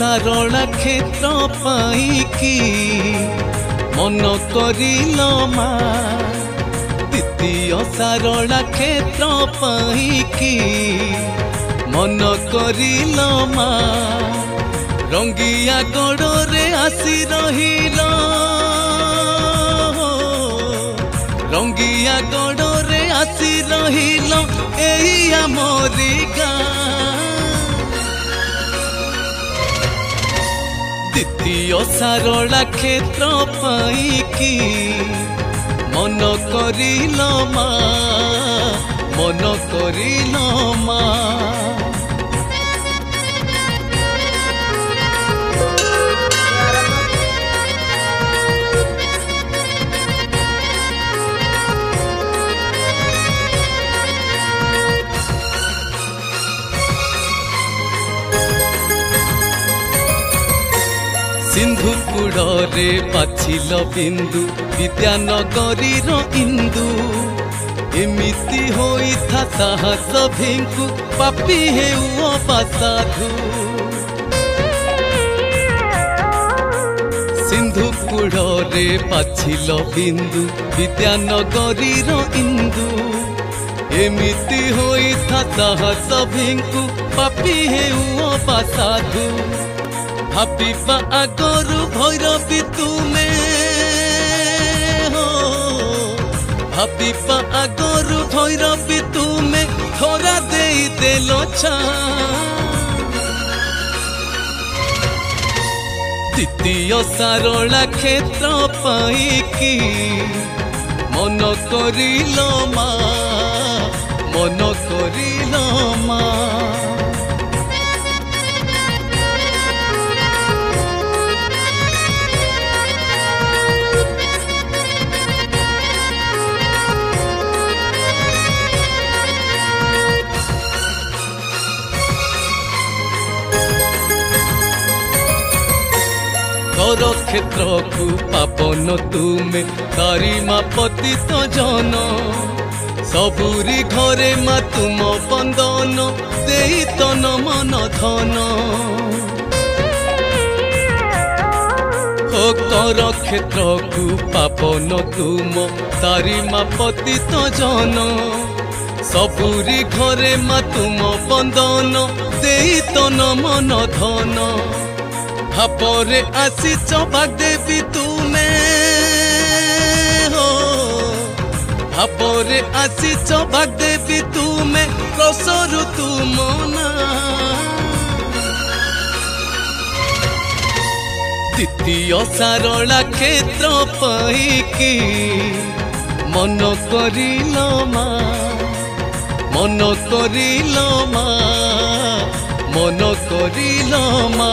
सारला क्षेत्र पाईकी मन करिल मा द्वितीय सारला क्षेत्र पाईकी मन करिल मा रंगिया गड़े आसी रहिल रंगिया गड़े आसी रहिल एही आमरी गाँ द्वितीय सारला क्षेत्र पाईकी मन करिल मा मन करिल मा सिंधु कूड़े बाछिल बिंदु विद्यानगरी इंदु एमिति होई था साहस भिंकु पापी हेउ साधु सिंधु कूड़े बाछिल बिंदु विद्यानगरी इंदु एमिति होई था साहस भिंकु पापी हेउ साधु भाविबा आगरु भैरवी तुमे हो भाविबा आगरु भैरवी तुमे थोड़ा दे देलो छा द्वितीय सारला क्षेत्र पाईकी मन करिल मा मन करिल मा कर क्षेत्र को पापन तुमे तारी मा पतित जन सबुरी घरे मा तुम बंदन देई तन मन धन हो कर क्षेत्र को पापन तुम तारी मा पतित जन सबुरी घरे मा तुम बंदन देई तन मन धन भापरे आसीच भागदेवी तुमे हो भापरे आसीच भागदेवी तुमे कसरु तुम ना द्वितीय सारला क्षेत्र पाईकी मन करिल मा मन करिल मा मन करिल मा।